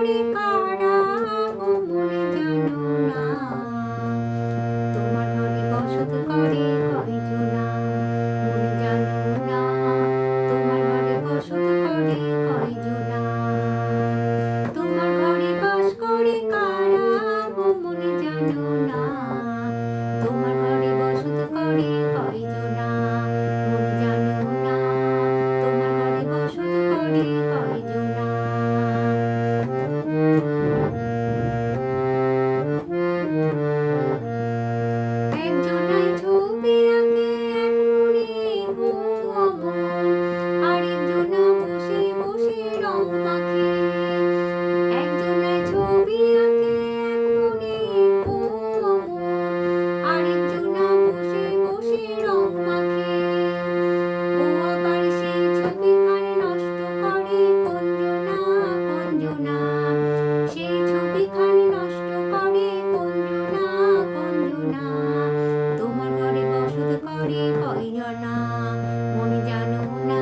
করে কারা গো মনে জানো না, তোমার ঘরে বসত করে কয়জনা মনে জানো না, তোমার ঘরে বসত করে কয়জনা, তোমার ঘরে বাস করে কারা গো মনে জানো না, তোমার ঘরে বসত করে কয়জনা মনে জানো না, তোমার ঘরে বসত করে কয়জনা। একজনায় ছবি আঁকে এক মনে গো অমন, আরেকজনা বসে বসে রং মাখে। একজনায় ছবি আঁকে এক মনে গো অমন, আরেকজনা বসে বসে রং মাখে। ও আবার সেই ছবিখান নষ্ট করে কোনজনা কোনজনা, সেই ছবিখান নষ্ট করে কোনজনা কোনজনা, তোমার ঘরে বসত করে কয়জনা মনে জানো না,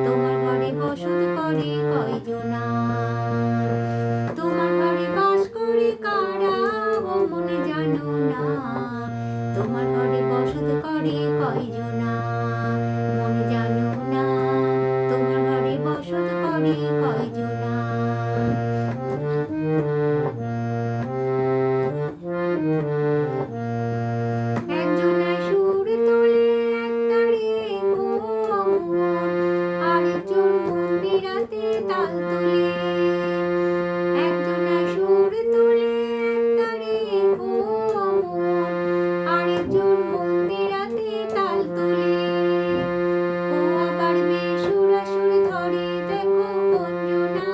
তোমার ঘরে বসত করে কয়জনা, তোমার ঘরে বাস করে কারা ও মনে জানো না, তোমার ঘরে বসত করে কয়জনা মনে জানো না, তোমার ঘরে বসত করে কয়জনা। একজনায় সুর তোলে এক তারে গো অমন, আরেকজন মন্দিরাতে তাল তোলে। একজনায় সুর তোলে এক তারে গো অমন, আরেকজন মন্দিরাতে তাল তোলে। ও আবার বেসুরাসুর ধরে দেখো কোনজনা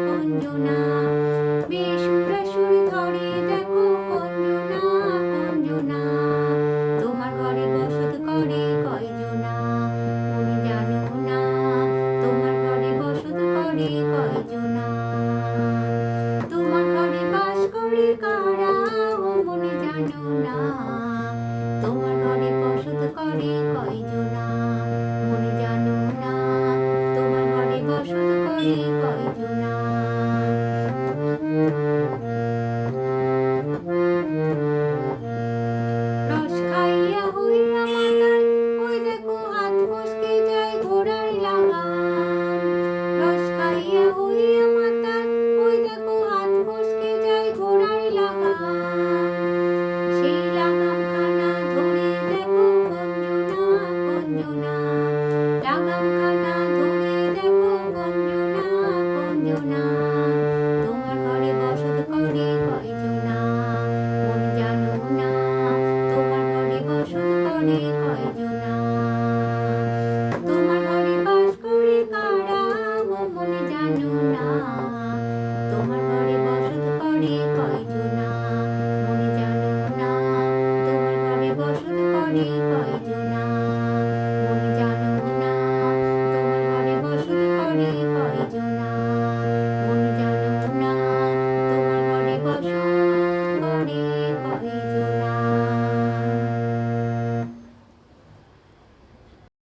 কোনজনা, বেসুরাসুর ধরে দেখো কোনজনা কোনজনা, তোমার ঘরে বসত করে কয়জনা মনে জানো না, তোমার ঘরে বসত করে কয়জনা, তোমার ঘরে বাস করে কারা ও মনে জানো না, তোমার ঘরে বসত করে কয়জনা মনে জানো না, তোমার ঘরে বসত করে কয়জনা। রস খাইয়া হইয়া মাতাল ওই দেখো হাত ফসকে যায় ঘোড়ার লাগাম, রস খাইয়া হইয়া মাতাল ওই দেখো হাত ফসকে যায় ঘোড়ার লাগাম। সেই লাগামখানা ধরে দেখো কোনজনা কোনজনা, লাগামখানা ধরে দেখো কোনজনা কোনজনা, তোমার ঘরে বসত করে কয়জনা মনে জানো না, তোমার ঘরে বসত করে কয়জনা, তোমার ঘরে বাস করে কারা ও মনে জানো না, তোমার ঘরে বসত করে কয়জনা মনে জানো না, তোমার ঘরে বসত করে কয়জনা মনে জানো না, তোমার ঘরে বসত করে কয়জনা।